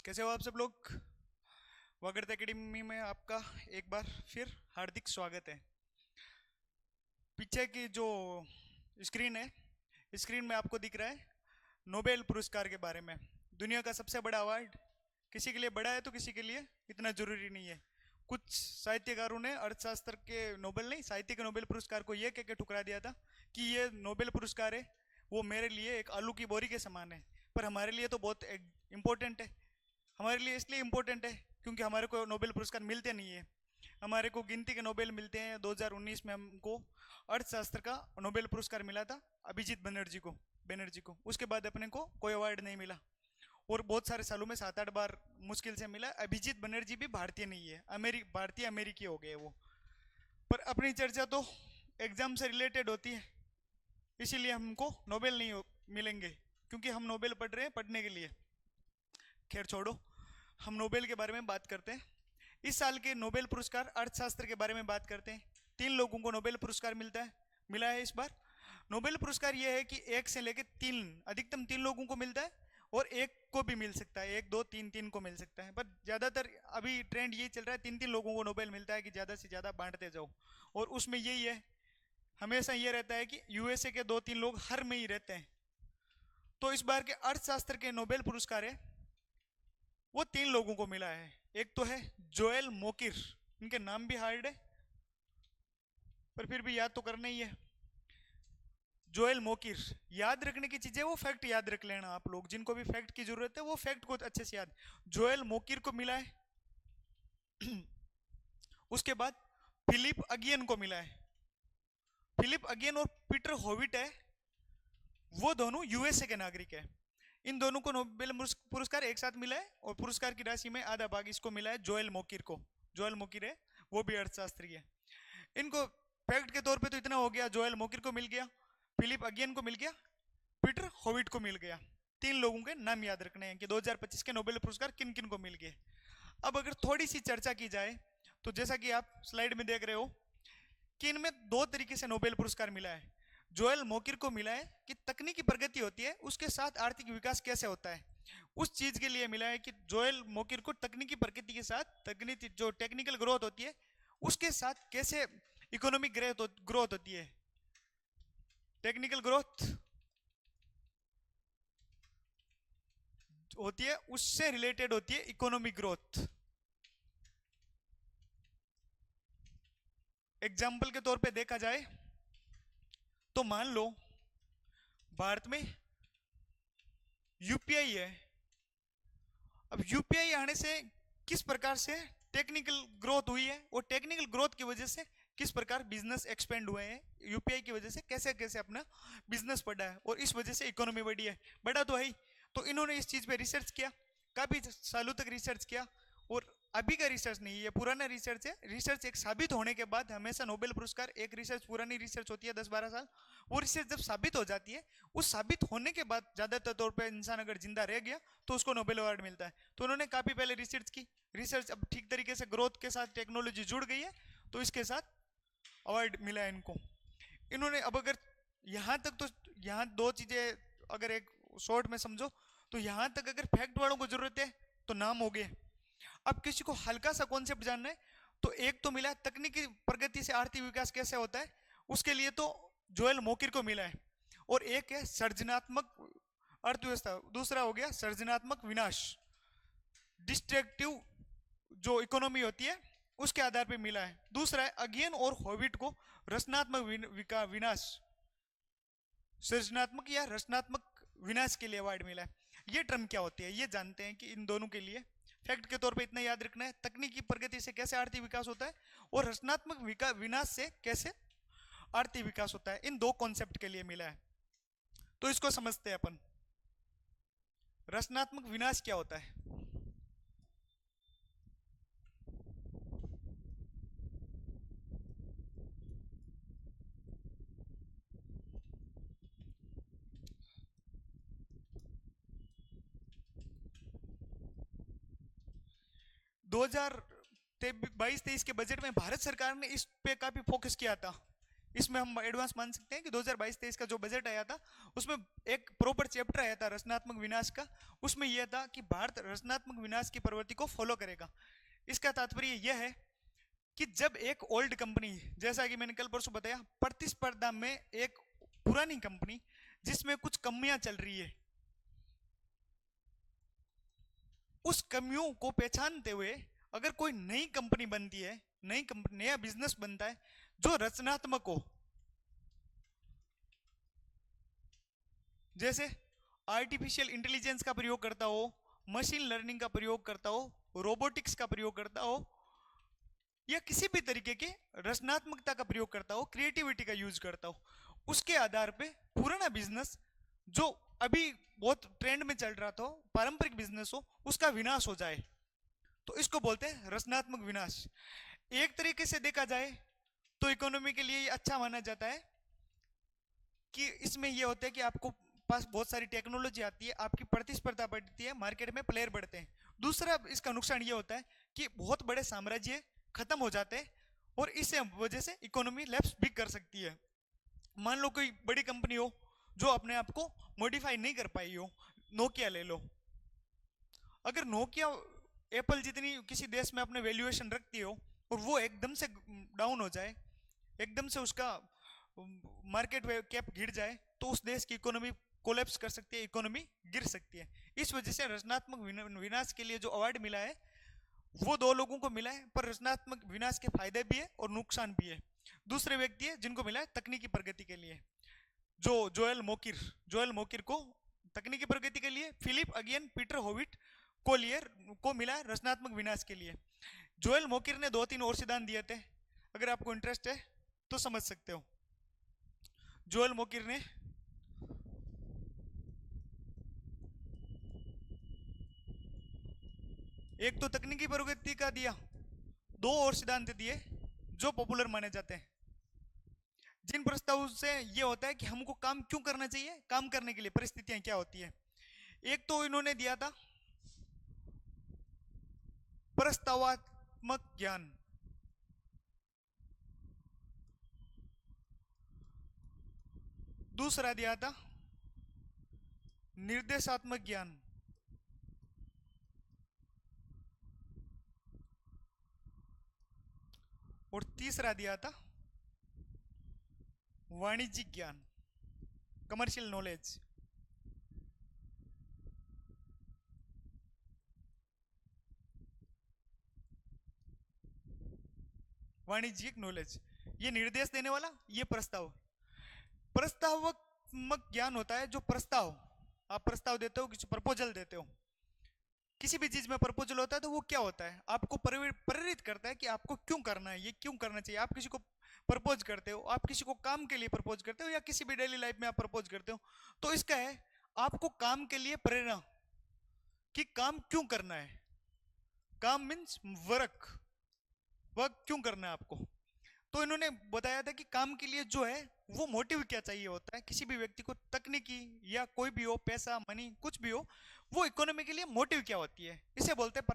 कैसे हो आप सब लोग। वागड़ता एकेडमी में आपका एक बार फिर हार्दिक स्वागत है। पीछे की जो स्क्रीन है, स्क्रीन में आपको दिख रहा है नोबेल पुरस्कार के बारे में। दुनिया का सबसे बड़ा अवार्ड किसी के लिए बड़ा है तो किसी के लिए इतना जरूरी नहीं है। कुछ साहित्यकारों ने अर्थशास्त्र के नोबेल नहीं, साहित्य के नोबेल पुरस्कार को ये कह के ठुकरा दिया था कि ये नोबेल पुरस्कार है वो मेरे लिए एक आलू की बोरी के समान है, पर हमारे लिए तो बहुत इम्पोर्टेंट है। हमारे लिए इसलिए इम्पोर्टेंट है क्योंकि हमारे को नोबेल पुरस्कार मिलते नहीं है। हमारे को गिनती के नोबेल मिलते हैं। 2019 में हमको अर्थशास्त्र का नोबेल पुरस्कार मिला था अभिजीत बनर्जी को। उसके बाद अपने को कोई अवार्ड नहीं मिला और बहुत सारे सालों में 7-8 बार मुश्किल से मिला। अभिजीत बनर्जी भी भारतीय नहीं है, भारतीय अमेरिकी हो गए वो। पर अपनी चर्चा तो एग्जाम से रिलेटेड होती है, इसीलिए हमको नोबेल नहीं मिलेंगे क्योंकि हम नोबेल पढ़ रहे हैं पढ़ने के लिए। खैर छोड़ो, हम नोबेल के बारे में बात करते हैं। इस साल के नोबेल पुरस्कार अर्थशास्त्र के बारे में बात करते हैं। 3 लोगों को नोबेल पुरस्कार मिला है इस बार। नोबेल पुरस्कार यह है कि 1 से लेकर 3, अधिकतम 3 लोगों को मिलता है और एक को भी मिल सकता है, 1 2 3 3 को मिल सकता है। पर ज्यादातर अभी ट्रेंड यही चल रहा है 3-3 लोगों को नोबेल मिलता है कि ज्यादा से ज्यादा बांटते जाओ। और उसमें यही है, हमेशा ये रहता है कि यूएसए के 2-3 लोग हर में ही रहते हैं। तो इस बार के अर्थशास्त्र के नोबेल पुरस्कार है वो 3 लोगों को मिला है। एक तो है जोएल मोकिर, इनके नाम भी हार्ड है पर फिर भी याद तो करना ही है। जोएल मोकिर, याद रखने की चीजें वो फैक्ट याद रख लेना आप लोग, जिनको भी फैक्ट की जरूरत है वो फैक्ट को अच्छे से याद। जोएल मोकिर को मिला है। उसके बाद फिलिप अगियन को मिला है। फिलिप अगियन और पीटर होविट है, वो दोनों यूएसए के नागरिक है। इन दोनों को नोबेल पुरस्कार एक साथ मिला है और पुरस्कार की राशि में आधा भाग इसको मिला है जोएल मोकिर को। जोएल मोकिर है वो भी अर्थशास्त्री है। इनको फैक्ट के तौर पे तो इतना हो गया, जोएल मोकिर को मिल गया, फिलिप अगियन को मिल गया, पीटर होविट को मिल गया। 3 लोगों के नाम याद रखने हैं कि 2025 के नोबेल पुरस्कार किन किन को मिल गए। अब अगर थोड़ी सी चर्चा की जाए तो जैसा कि आप स्लाइड में देख रहे हो कि इनमें 2 तरीके से नोबेल पुरस्कार मिला है। जोएल मोकिर को मिला है कि तकनीकी प्रगति होती है उसके साथ आर्थिक विकास कैसे होता है, उस चीज के लिए मिला है कि जोएल मोकिर को तकनीकी प्रगति के साथ, तकनीकी जो टेक्निकल ग्रोथ होती है उसके साथ कैसे इकोनॉमिक ग्रोथ होती है। टेक्निकल ग्रोथ होती है उससे रिलेटेड होती है इकोनॉमिक ग्रोथ। एग्जाम्पल के तौर पे देखा जाए तो मान लो भारत में यूपीआई है। अब यूपीआई आने से किस प्रकार से टेक्निकल ग्रोथ हुई है और टेक्निकल ग्रोथ की वजह से किस प्रकार बिजनेस एक्सपेंड हुए हैं, यूपीआई की वजह से कैसे कैसे अपना बिजनेस बढ़ा है और इस वजह से इकोनॉमी बढ़ी है। बढ़ा तो है ही, तो इन्होंने इस चीज पे रिसर्च किया, काफी सालों तक रिसर्च किया। और अभी का रिसर्च नहीं, ये पुराना रिसर्च है। रिसर्च एक साबित होने के बाद हमेशा नोबेल पुरस्कार, एक रिसर्च पुरानी रिसर्च होती है 10-12 साल, वो रिसर्च जब साबित हो जाती है, उस साबित होने के बाद ज्यादातर तौर पर इंसान अगर जिंदा रह गया तो उसको नोबेल अवार्ड मिलता है। तो उन्होंने काफी पहले रिसर्च की, रिसर्च अब ठीक तरीके से ग्रोथ के साथ टेक्नोलॉजी जुड़ गई है तो इसके साथ अवार्ड मिला है इनको। इन्होंने अब अगर यहाँ तक, तो यहाँ 2 चीजें अगर एक शॉर्ट में समझो तो यहाँ तक अगर फैक्ट वालों को जरूरत है तो नाम हो गए। अब किसी को हल्का सा कॉन्सेप्ट जानना है तो एक तो मिला तकनीकी प्रगति से आर्थिक विकास कैसे होता है, उसके लिए तो जोएल मोकिर को मिला है। और एक है सर्जनात्मक अर्थव्यवस्था, दूसरा हो गया सर्जनात्मक विनाश, डिस्ट्रक्टिव जो इकोनॉमी होती है उसके आधार पर मिला है। दूसरा है अगियन और होविट को रचनात्मक विनाश, सृजनात्मक या रचनात्मक विनाश के लिए अवार्ड मिला है। ये टर्म क्या होती है ये जानते हैं कि इन दोनों के लिए फैक्ट के तौर पे इतना याद रखना है, तकनीकी प्रगति से कैसे आर्थिक विकास होता है और रचनात्मक विनाश से कैसे आर्थिक विकास होता है। इन 2 कॉन्सेप्ट के लिए मिला है। तो इसको समझते हैं अपन, रचनात्मक विनाश क्या होता है। 2022-23 के बजट में भारत सरकार ने इस पे काफी फोकस किया था इसमें हम एडवांस मान सकते हैं कि 2022-23 का जो बजट आया था उसमें एक प्रॉपर चैप्टर आया था रचनात्मक विनाश का। उसमें यह था कि भारत रचनात्मक विनाश की प्रवृत्ति को फॉलो करेगा। इसका तात्पर्य यह है कि जब एक ओल्ड कंपनी, जैसा कि मैंने कल परसों बताया, प्रतिस्पर्धा में एक पुरानी कंपनी जिसमें कुछ कमियां चल रही है, उस कमियों को पहचानते हुए अगर कोई नई कंपनी बनती है, नई कंपनी, नया बिजनेस बनता है जो रचनात्मक हो, जैसे आर्टिफिशियल इंटेलिजेंस का प्रयोग करता हो, मशीन लर्निंग का प्रयोग करता हो, रोबोटिक्स का प्रयोग करता हो, या किसी भी तरीके के रचनात्मकता का प्रयोग करता हो, क्रिएटिविटी का यूज करता हो, उसके आधार पे पुराना बिजनेस जो अभी बहुत ट्रेंड में चल रहा था, पारंपरिक बिजनेस हो, उसका विनाश हो जाए, तो इसको बोलते हैं रचनात्मक विनाश। एक तरीके से देखा जाए तो इकोनॉमी के लिए अच्छा माना जाता है कि इसमें यह होता है कि आपको पास बहुत सारी टेक्नोलॉजी आती है, आपकी प्रतिस्पर्धा बढ़ती है, मार्केट में प्लेयर बढ़ते हैं। दूसरा इसका नुकसान यह होता है कि बहुत बड़े साम्राज्य खत्म हो जाते हैं और इस वजह से इकोनॉमी लैप्स भी कर सकती है। मान लो कोई बड़ी कंपनी हो जो अपने आप को मॉडिफाई नहीं कर पाई हो, नोकिया ले लो। अगर नोकिया एप्पल जितनी किसी देश में अपने वैल्यूएशन रखती हो और वो एकदम से डाउन हो जाए, एकदम से उसका मार्केट कैप गिर जाए, तो उस देश की इकोनॉमी कोलैप्स कर सकती है, इकोनॉमी गिर सकती है। इस वजह से रचनात्मक विनाश के लिए जो अवार्ड मिला है वो दो लोगों को मिला है, पर रचनात्मक विनाश के फायदे भी है और नुकसान भी है। दूसरे व्यक्ति है जिनको मिला है तकनीकी प्रगति के लिए, जो जोएल मोकिर को तकनीकी प्रगति के लिए, फिलिप अगियन पीटर होविट कोलियर को मिला है रचनात्मक विनाश के लिए। जोएल मोकिर ने 2-3 और सिद्धांत दिए थे, अगर आपको इंटरेस्ट है तो समझ सकते हो। जोएल मोकिर ने एक तो तकनीकी प्रगति का दिया, 2 और सिद्धांत दिए जो पॉपुलर माने जाते हैं, जिन प्रस्तावों से ये होता है कि हमको काम क्यों करना चाहिए, काम करने के लिए परिस्थितियां क्या होती है। एक तो इन्होंने दिया था प्रस्तावात्मक ज्ञान, दूसरा दिया था निर्देशात्मक ज्ञान, और तीसरा दिया था वाणिज्यिक ज्ञान, कमर्शियल नॉलेज। वाणिज्यिक नॉलेज, ये निर्देश देने वाला, ये प्रस्ताव। प्रस्तावात्मक ज्ञान होता है जो प्रस्ताव, आप प्रस्ताव देते हो, किसी प्रपोजल देते हो, किसी भी चीज में प्रपोजल होता है तो वो क्या होता है, आपको प्रेरित करता है कि आपको क्यों करना है, ये क्यों करना चाहिए। आप किसी को प्रपोज करते हो, आप किसी को काम के लिए प्रपोज करते हो, या किसी भी डेली लाइफ में आप प्रपोज करते हो, तो इसका है आपको काम के लिए प्रेरणा कि काम क्यों करना है। काम मीन्स वर्क, वर्क क्यों करना है आपको। तो इन्होंने बताया था कि काम के लिए जो है वो मोटिव क्या चाहिए होता है किसी भी व्यक्ति को, तकनीकी या कोई भी हो, पैसा, मनी, कुछ भी हो, वो इकोनॉमी के लिए मोटिव क्या होती है, इसे बोलते हैं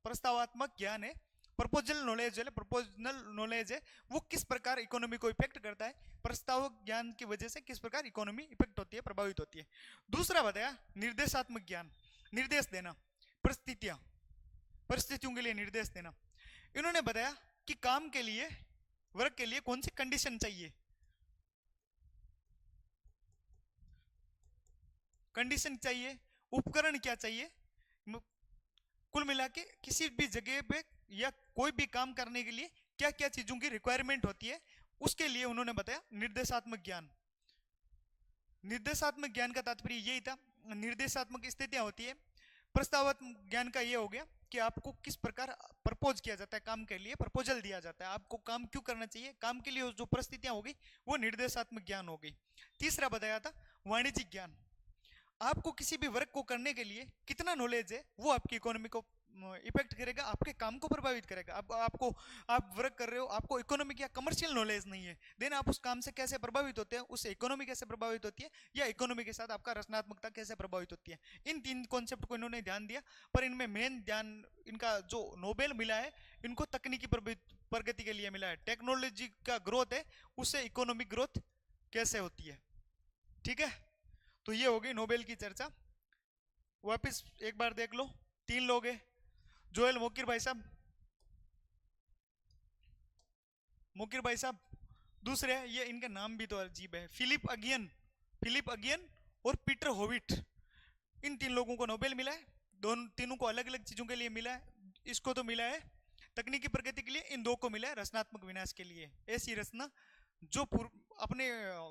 प्रस्तावात्मक ज्ञान है। प्रपोजल नॉलेज है, प्रपोजनल नॉलेज है, वो किस प्रकार इकोनॉमी को इफेक्ट करता है, प्रस्ताव ज्ञान की वजह से किस प्रकार इकोनॉमी इफेक्ट होती है, प्रभावित होती है। दूसरा बताया निर्देशात्मक ज्ञान, निर्देश देना, परिस्थितियां, परिस्थितियों के लिए निर्देश देना। इन्होंने बताया कि काम के लिए, वर्क के लिए कौन सी कंडीशन चाहिए, कंडीशन चाहिए, उपकरण क्या चाहिए, कुल मिला के किसी भी जगह पे या कोई भी काम करने के लिए क्या क्या चीजों की रिक्वायरमेंट होती है, उसके लिए उन्होंने बताया निर्देशात्मक ज्ञान। निर्देशात्मक ज्ञान का तात्पर्य यही था, निर्देशात्मक स्थितियां होती है। प्रस्तावात्मक ज्ञान का ये हो गया कि आपको किस प्रकार प्रपोज किया जाता है, काम के लिए प्रपोजल दिया जाता है, आपको काम क्यों करना चाहिए, काम के लिए जो परिस्थितियां होगी वो निर्देशात्मक ज्ञान हो गई। तीसरा बताया था वाणिज्यिक ज्ञान, आपको किसी भी वर्क को करने के लिए कितना नॉलेज है वो आपकी इकोनॉमी को इफेक्ट करेगा, आपके काम को प्रभावित करेगा। अब आपको, आप वर्क कर रहे हो, आपको इकोनॉमिक या कमर्शियल नॉलेज नहीं है, देन आप उस काम से कैसे प्रभावित होते हैं, उससे इकोनॉमी कैसे प्रभावित होती है, या इकोनॉमी के साथ आपका रचनात्मकता कैसे प्रभावित होती है। इन तीन कॉन्सेप्ट को इन्होंने ध्यान दिया, पर इनमें मेन ध्यान इनका जो नोबेल मिला है, इनको तकनीकी प्रगति के लिए मिला है। टेक्नोलॉजी का ग्रोथ है, उससे इकोनॉमिक ग्रोथ कैसे होती है। ठीक है, तो ये हो गई नोबेल की चर्चा। वापिस एक बार देख लो, तीन लोग हैं, जोएल मोकिर भाई साहब, मोकिर भाई साहब। दूसरे हैं, ये इनका नाम भी तो अजीब है, फिलिप अगियन, फिलिप अगियन और पीटर होविट। इन तीन लोगों को नोबेल मिला है, दोनों तीनों को अलग अलग चीजों के लिए मिला है। इसको तो मिला है तकनीकी प्रगति के लिए, इन दो को मिला है रचनात्मक विनाश के लिए। ऐसी रचना जो अपने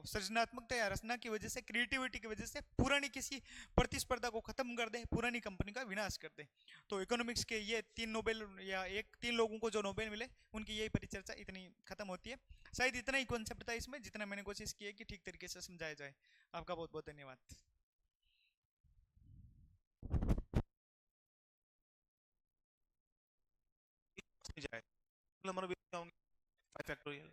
सृजनात्मकता या रचना की वजह से, क्रिएटिविटी की वजह से पुरानी किसी प्रतिस्पर्धा को खत्म कर दे, पुरानी कंपनी का विनाश कर दे। तो इकोनॉमिक्स के ये तीन नोबेल, या एक तीन लोगों को जो नोबेल मिले, उनकी यही परिचर्चा इतनी खत्म होती है। शायद इतना ही कॉन्सेप्ट था इसमें, जितना मैंने कोशिश की है कि ठीक तरीके से समझाया जाए। आपका बहुत बहुत धन्यवाद। जाए, मतलब हमारा 5 फैक्टोरियल